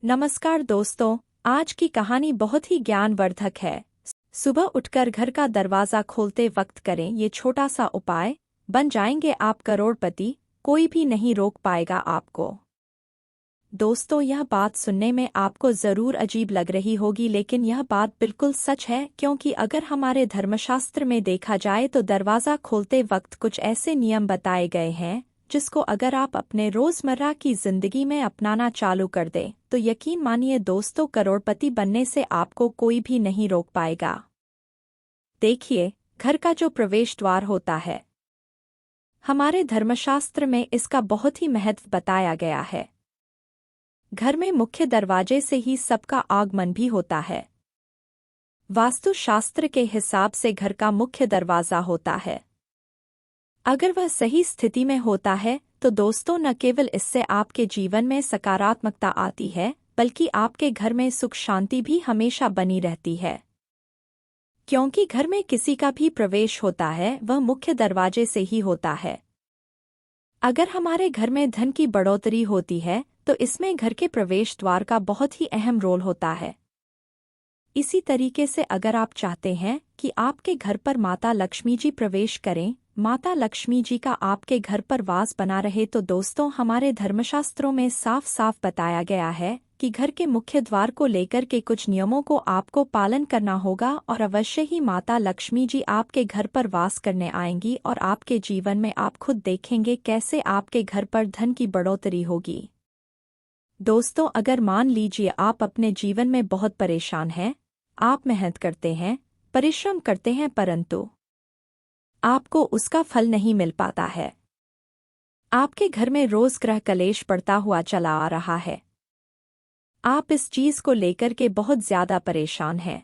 नमस्कार दोस्तों, आज की कहानी बहुत ही ज्ञानवर्धक है। सुबह उठकर घर का दरवाज़ा खोलते वक्त करें ये छोटा सा उपाय, बन जाएंगे आप करोड़पति, कोई भी नहीं रोक पाएगा आपको। दोस्तों, यह बात सुनने में आपको ज़रूर अजीब लग रही होगी, लेकिन यह बात बिल्कुल सच है, क्योंकि अगर हमारे धर्मशास्त्र में देखा जाए तो दरवाज़ा खोलते वक्त कुछ ऐसे नियम बताए गए हैं जिसको अगर आप अपने रोज़मर्रा की ज़िंदगी में अपनाना चालू कर दें तो यकीन मानिए दोस्तों, करोड़पति बनने से आपको कोई भी नहीं रोक पाएगा। देखिए, घर का जो प्रवेश द्वार होता है, हमारे धर्मशास्त्र में इसका बहुत ही महत्व बताया गया है। घर में मुख्य दरवाजे से ही सबका आगमन भी होता है। वास्तुशास्त्र के हिसाब से घर का मुख्य दरवाज़ा होता है। अगर वह सही स्थिति में होता है तो दोस्तों, न केवल इससे आपके जीवन में सकारात्मकता आती है, बल्कि आपके घर में सुख शांति भी हमेशा बनी रहती है। क्योंकि घर में किसी का भी प्रवेश होता है वह मुख्य दरवाजे से ही होता है। अगर हमारे घर में धन की बढ़ोतरी होती है तो इसमें घर के प्रवेश द्वार का बहुत ही अहम रोल होता है। इसी तरीके से अगर आप चाहते हैं कि आपके घर पर माता लक्ष्मी जी प्रवेश करें, माता लक्ष्मी जी का आपके घर पर वास बना रहे, तो दोस्तों, हमारे धर्मशास्त्रों में साफ साफ बताया गया है कि घर के मुख्य द्वार को लेकर के कुछ नियमों को आपको पालन करना होगा और अवश्य ही माता लक्ष्मी जी आपके घर पर वास करने आएंगी और आपके जीवन में आप खुद देखेंगे कैसे आपके घर पर धन की बढ़ोतरी होगी। दोस्तों, अगर मान लीजिए आप अपने जीवन में बहुत परेशान हैं, आप मेहनत करते हैं, परिश्रम करते हैं, परंतु आपको उसका फल नहीं मिल पाता है। आपके घर में रोज ग्रह कलेश बढ़ता हुआ चला आ रहा है। आप इस चीज को लेकर के बहुत ज्यादा परेशान हैं।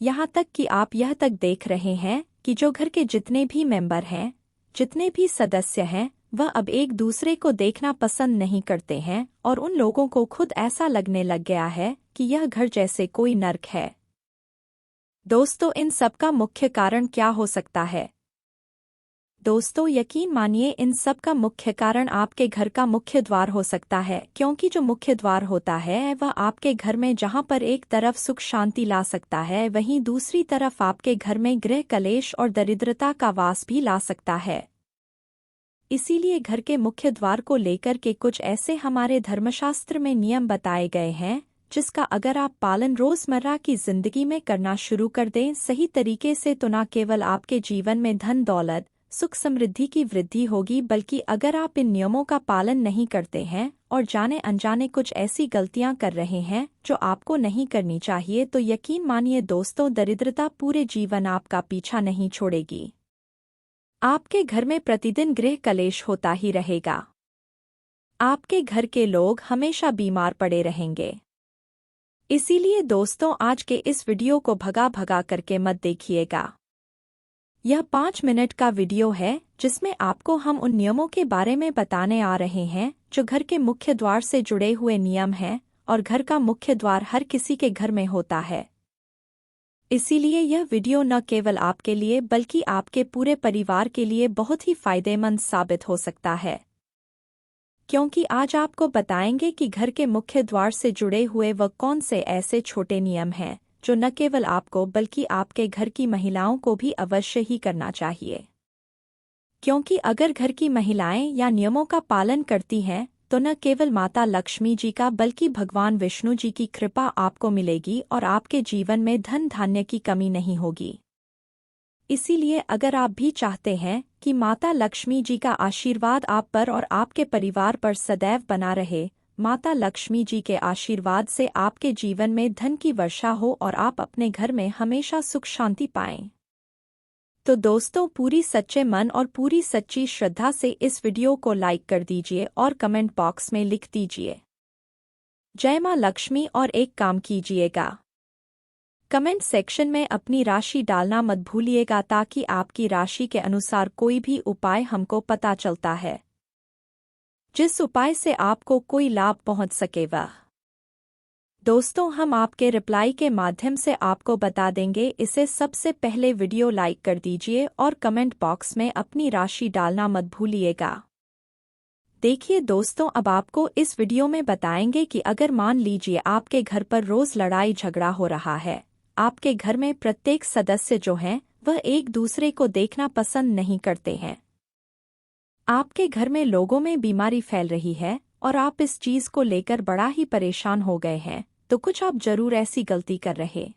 यहाँ तक कि आप यह तक देख रहे हैं कि जो घर के जितने भी मेंबर हैं, जितने भी सदस्य हैं, वह अब एक दूसरे को देखना पसंद नहीं करते हैं और उन लोगों को खुद ऐसा लगने लग गया है कि यह घर जैसे कोई नर्क है। दोस्तों, इन सब का मुख्य कारण क्या हो सकता है? दोस्तों, यकीन मानिए इन सब का मुख्य कारण आपके घर का मुख्य द्वार हो सकता है, क्योंकि जो मुख्य द्वार होता है वह आपके घर में जहां पर एक तरफ सुख शांति ला सकता है, वहीं दूसरी तरफ आपके घर में गृह कलेश और दरिद्रता का वास भी ला सकता है। इसीलिए घर के मुख्य द्वार को लेकर के कुछ ऐसे हमारे धर्मशास्त्र में नियम बताए गए हैं जिसका अगर आप पालन रोजमर्रा की जिंदगी में करना शुरू कर दें सही तरीके से, तो न केवल आपके जीवन में धन दौलत सुख समृद्धि की वृद्धि होगी, बल्कि अगर आप इन नियमों का पालन नहीं करते हैं और जाने अनजाने कुछ ऐसी गलतियां कर रहे हैं जो आपको नहीं करनी चाहिए, तो यकीन मानिए दोस्तों, दरिद्रता पूरे जीवन आपका पीछा नहीं छोड़ेगी। आपके घर में प्रतिदिन गृह कलेश होता ही रहेगा। आपके घर के लोग हमेशा बीमार पड़े रहेंगे। इसीलिए दोस्तों, आज के इस वीडियो को भगा भगा करके मत देखिएगा। यह 5 मिनट का वीडियो है जिसमें आपको हम उन नियमों के बारे में बताने आ रहे हैं जो घर के मुख्य द्वार से जुड़े हुए नियम हैं और घर का मुख्य द्वार हर किसी के घर में होता है। इसीलिए यह वीडियो न केवल आपके लिए बल्कि आपके पूरे परिवार के लिए बहुत ही फायदेमंद साबित हो सकता है, क्योंकि आज आपको बताएंगे कि घर के मुख्य द्वार से जुड़े हुए वह कौन से ऐसे छोटे नियम हैं जो न केवल आपको बल्कि आपके घर की महिलाओं को भी अवश्य ही करना चाहिए। क्योंकि अगर घर की महिलाएं या नियमों का पालन करती हैं तो न केवल माता लक्ष्मी जी का बल्कि भगवान विष्णु जी की कृपा आपको मिलेगी और आपके जीवन में धन धान्य की कमी नहीं होगी। इसीलिए अगर आप भी चाहते हैं कि माता लक्ष्मी जी का आशीर्वाद आप पर और आपके परिवार पर सदैव बना रहे, माता लक्ष्मी जी के आशीर्वाद से आपके जीवन में धन की वर्षा हो और आप अपने घर में हमेशा सुख शांति पाएं, तो दोस्तों, पूरी सच्चे मन और पूरी सच्ची श्रद्धा से इस वीडियो को लाइक कर दीजिए और कमेंट बॉक्स में लिख दीजिए जय मां लक्ष्मी और एक काम कीजिएगा, कमेंट सेक्शन में अपनी राशि डालना मत भूलिएगा ताकि आपकी राशि के अनुसार कोई भी उपाय हमको पता चलता है, जिस उपाय से आपको कोई लाभ पहुंच सके। वह दोस्तों, हम आपके रिप्लाई के माध्यम से आपको बता देंगे। इसे सबसे पहले वीडियो लाइक कर दीजिए और कमेंट बॉक्स में अपनी राशि डालना मत भूलिएगा। देखिए दोस्तों, अब आपको इस वीडियो में बताएंगे कि अगर मान लीजिए आपके घर पर रोज लड़ाई झगड़ा हो रहा है, आपके घर में प्रत्येक सदस्य जो हैं वह एक दूसरे को देखना पसंद नहीं करते हैं, आपके घर में लोगों में बीमारी फैल रही है और आप इस चीज को लेकर बड़ा ही परेशान हो गए हैं, तो कुछ आप जरूर ऐसी गलती कर रहे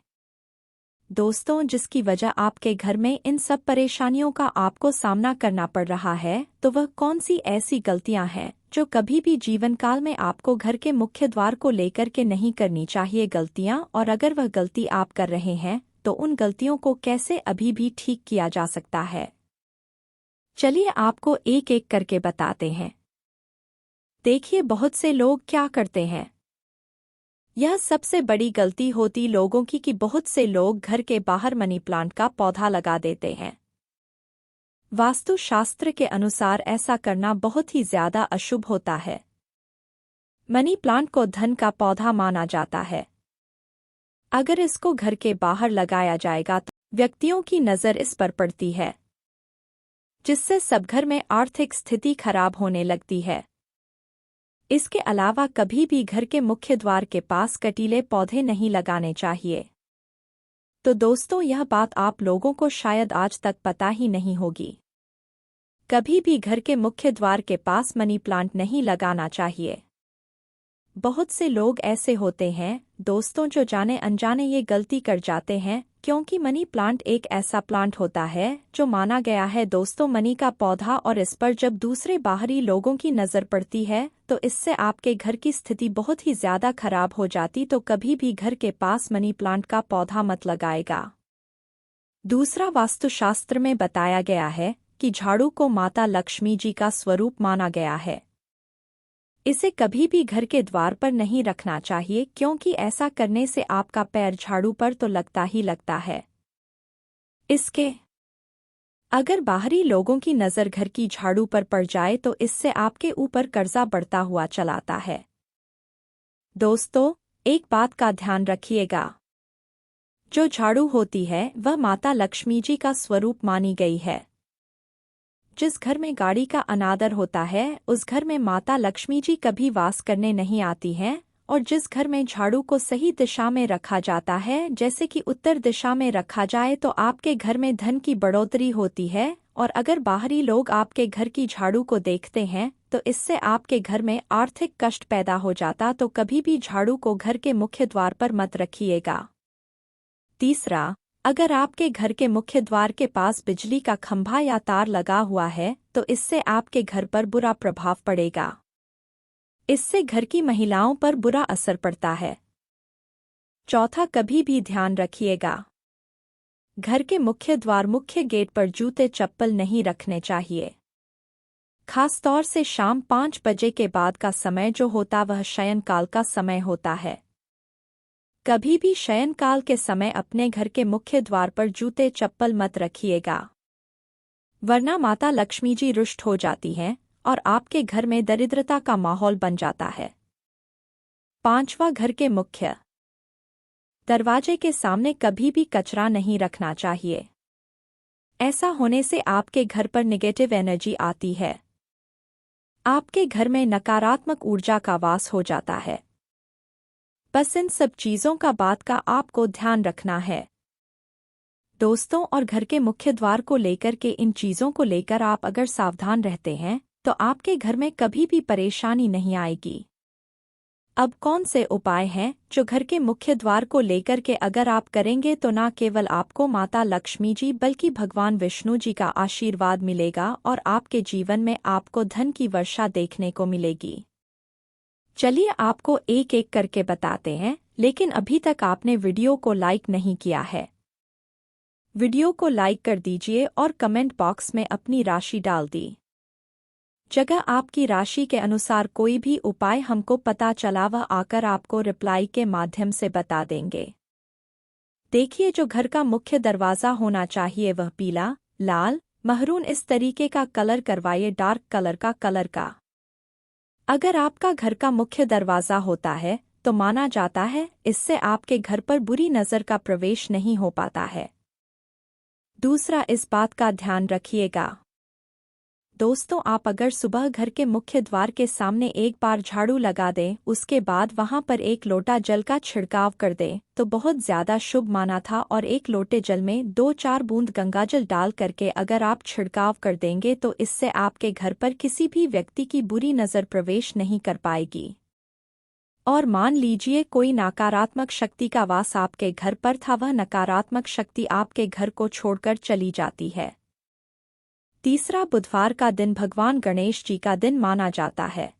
दोस्तों जिसकी वजह आपके घर में इन सब परेशानियों का आपको सामना करना पड़ रहा है। तो वह कौन सी ऐसी गलतियां हैं जो कभी भी जीवन काल में आपको घर के मुख्य द्वार को लेकर के नहीं करनी चाहिए गलतियां, और अगर वह गलती आप कर रहे हैं तो उन गलतियों को कैसे अभी भी ठीक किया जा सकता है, चलिए आपको एक एक करके बताते हैं। देखिए, बहुत से लोग क्या करते हैं, यह सबसे बड़ी गलती होती लोगों की कि बहुत से लोग घर के बाहर मनी प्लांट का पौधा लगा देते हैं। वास्तुशास्त्र के अनुसार ऐसा करना बहुत ही ज्यादा अशुभ होता है। मनी प्लांट को धन का पौधा माना जाता है। अगर इसको घर के बाहर लगाया जाएगा तो व्यक्तियों की नज़र इस पर पड़ती है, जिससे सब घर में आर्थिक स्थिति खराब होने लगती है। इसके अलावा कभी भी घर के मुख्य द्वार के पास कटीले पौधे नहीं लगाने चाहिए। तो दोस्तों, यह बात आप लोगों को शायद आज तक पता ही नहीं होगी। कभी भी घर के मुख्य द्वार के पास मनी प्लांट नहीं लगाना चाहिए। बहुत से लोग ऐसे होते हैं दोस्तों जो जाने अनजाने ये गलती कर जाते हैं, क्योंकि मनी प्लांट एक ऐसा प्लांट होता है जो माना गया है दोस्तों मनी का पौधा, और इस पर जब दूसरे बाहरी लोगों की नज़र पड़ती है तो इससे आपके घर की स्थिति बहुत ही ज्यादा खराब हो जाती। तो कभी भी घर के पास मनी प्लांट का पौधा मत लगाएगा। दूसरा, वास्तुशास्त्र में बताया गया है कि झाड़ू को माता लक्ष्मी जी का स्वरूप माना गया है। इसे कभी भी घर के द्वार पर नहीं रखना चाहिए, क्योंकि ऐसा करने से आपका पैर झाड़ू पर तो लगता ही लगता है। इसके अगर बाहरी लोगों की नज़र घर की झाड़ू पर पड़ जाए तो इससे आपके ऊपर कर्जा बढ़ता हुआ चलाता है। दोस्तों, एक बात का ध्यान रखिएगा, जो झाड़ू होती है वह माता लक्ष्मी जी का स्वरूप मानी गई है। जिस घर में गाड़ी का अनादर होता है उस घर में माता लक्ष्मी जी कभी वास करने नहीं आती हैं, और जिस घर में झाड़ू को सही दिशा में रखा जाता है, जैसे कि उत्तर दिशा में रखा जाए, तो आपके घर में धन की बढ़ोतरी होती है। और अगर बाहरी लोग आपके घर की झाड़ू को देखते हैं तो इससे आपके घर में आर्थिक कष्ट पैदा हो जाता। तो कभी भी झाड़ू को घर के मुख्य द्वार पर मत रखिएगा। तीसरा, अगर आपके घर के मुख्य द्वार के पास बिजली का खंभा या तार लगा हुआ है तो इससे आपके घर पर बुरा प्रभाव पड़ेगा। इससे घर की महिलाओं पर बुरा असर पड़ता है। चौथा, कभी भी ध्यान रखिएगा, घर के मुख्य द्वार मुख्य गेट पर जूते चप्पल नहीं रखने चाहिए। खास तौर से शाम 5 बजे के बाद का समय जो होता वह शयन काल का समय होता है। कभी भी शयन काल के समय अपने घर के मुख्य द्वार पर जूते चप्पल मत रखिएगा, वरना माता लक्ष्मी जी रुष्ट हो जाती हैं और आपके घर में दरिद्रता का माहौल बन जाता है। पांचवा, घर के मुख्य दरवाजे के सामने कभी भी कचरा नहीं रखना चाहिए। ऐसा होने से आपके घर पर नेगेटिव एनर्जी आती है, आपके घर में नकारात्मक ऊर्जा का वास हो जाता है। बस इन सब चीज़ों का बात का आपको ध्यान रखना है दोस्तों, और घर के मुख्य द्वार को लेकर के इन चीज़ों को लेकर आप अगर सावधान रहते हैं तो आपके घर में कभी भी परेशानी नहीं आएगी। अब कौन से उपाय हैं जो घर के मुख्य द्वार को लेकर के अगर आप करेंगे तो न केवल आपको माता लक्ष्मी जी बल्कि भगवान विष्णु जी का आशीर्वाद मिलेगा और आपके जीवन में आपको धन की वर्षा देखने को मिलेगी। चलिए आपको एक एक करके बताते हैं, लेकिन अभी तक आपने वीडियो को लाइक नहीं किया है। वीडियो को लाइक कर दीजिए और कमेंट बॉक्स में अपनी राशि डाल दी जगह आपकी राशि के अनुसार कोई भी उपाय हमको पता चला वह आकर आपको रिप्लाई के माध्यम से बता देंगे। देखिए, जो घर का मुख्य दरवाज़ा होना चाहिए वह पीला, लाल, महरून इस तरीके का कलर करवाइए, डार्क कलर का। अगर आपका घर का मुख्य दरवाज़ा होता है तो माना जाता है इससे आपके घर पर बुरी नज़र का प्रवेश नहीं हो पाता है। दूसरा, इस बात का ध्यान रखिएगा दोस्तों, आप अगर सुबह घर के मुख्य द्वार के सामने एक बार झाड़ू लगा दें, उसके बाद वहां पर एक लोटा जल का छिड़काव कर दें, तो बहुत ज्यादा शुभ माना था। और एक लोटे जल में 2-4 बूंद गंगाजल डाल करके अगर आप छिड़काव कर देंगे तो इससे आपके घर पर किसी भी व्यक्ति की बुरी नज़र प्रवेश नहीं कर पाएगी। और मान लीजिए कोई नकारात्मक शक्ति का वास आपके घर पर था, वह नकारात्मक शक्ति आपके घर को छोड़कर चली जाती है। तीसरा, बुधवार का दिन भगवान गणेश जी का दिन माना जाता है।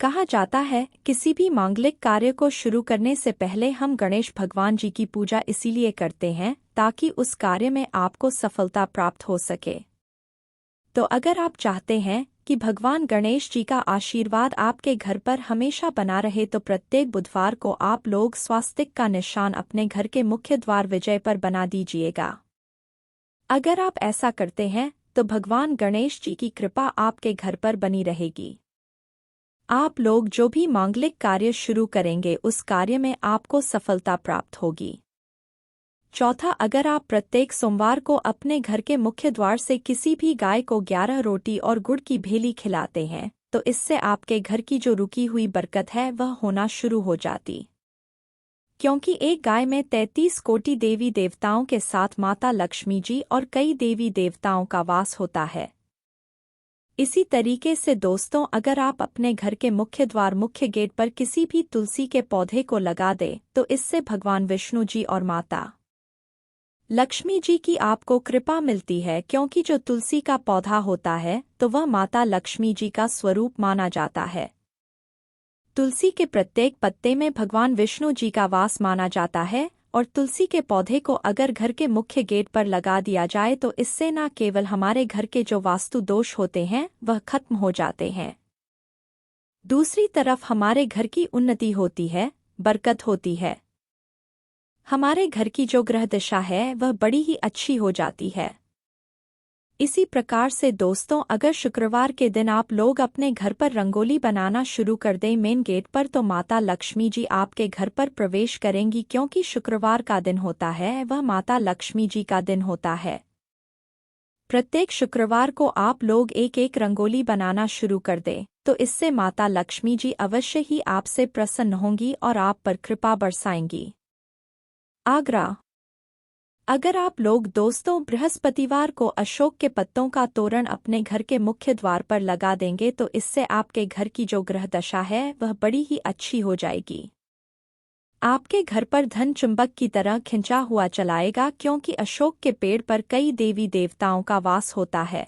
कहा जाता है किसी भी मांगलिक कार्य को शुरू करने से पहले हम गणेश भगवान जी की पूजा इसीलिए करते हैं ताकि उस कार्य में आपको सफलता प्राप्त हो सके। तो अगर आप चाहते हैं कि भगवान गणेश जी का आशीर्वाद आपके घर पर हमेशा बना रहे तो प्रत्येक बुधवार को आप लोग स्वास्तिक का निशान अपने घर के मुख्य द्वार विजय पर बना दीजिएगा। अगर आप ऐसा करते हैं तो भगवान गणेश जी की कृपा आपके घर पर बनी रहेगी। आप लोग जो भी मांगलिक कार्य शुरू करेंगे उस कार्य में आपको सफलता प्राप्त होगी। चौथा, अगर आप प्रत्येक सोमवार को अपने घर के मुख्य द्वार से किसी भी गाय को 11 रोटी और गुड़ की भेली खिलाते हैं तो इससे आपके घर की जो रुकी हुई बरकत है वह होना शुरू हो जाती, क्योंकि एक गाय में 33 कोटि देवी देवताओं के साथ माता लक्ष्मी जी और कई देवी देवताओं का वास होता है। इसी तरीके से दोस्तों, अगर आप अपने घर के मुख्य द्वार मुख्य गेट पर किसी भी तुलसी के पौधे को लगा दें तो इससे भगवान विष्णु जी और माता लक्ष्मी जी की आपको कृपा मिलती है, क्योंकि जो तुलसी का पौधा होता है तो वह माता लक्ष्मी जी का स्वरूप माना जाता है। तुलसी के प्रत्येक पत्ते में भगवान विष्णु जी का वास माना जाता है और तुलसी के पौधे को अगर घर के मुख्य गेट पर लगा दिया जाए तो इससे न केवल हमारे घर के जो वास्तु दोष होते हैं वह खत्म हो जाते हैं, दूसरी तरफ हमारे घर की उन्नति होती है, बरकत होती है। हमारे घर की जो ग्रह दशा है वह बड़ी ही अच्छी हो जाती है। इसी प्रकार से दोस्तों, अगर शुक्रवार के दिन आप लोग अपने घर पर रंगोली बनाना शुरू कर दें मेन गेट पर तो माता लक्ष्मी जी आपके घर पर प्रवेश करेंगी, क्योंकि शुक्रवार का दिन होता है वह माता लक्ष्मी जी का दिन होता है। प्रत्येक शुक्रवार को आप लोग एक एक रंगोली बनाना शुरू कर दें तो इससे माता लक्ष्मी जी अवश्य ही आपसे प्रसन्न होंगी और आप पर कृपा बरसाएंगी। आग्रह, अगर आप लोग दोस्तों बृहस्पतिवार को अशोक के पत्तों का तोरण अपने घर के मुख्य द्वार पर लगा देंगे तो इससे आपके घर की जो ग्रह दशा है वह बड़ी ही अच्छी हो जाएगी। आपके घर पर धन चुंबक की तरह खिंचा हुआ चलाएगा, क्योंकि अशोक के पेड़ पर कई देवी देवताओं का वास होता है।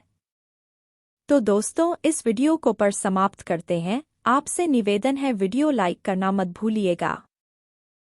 तो दोस्तों, इस वीडियो को पर समाप्त करते हैं। आपसे निवेदन है वीडियो लाइक करना मत भूलिएगा।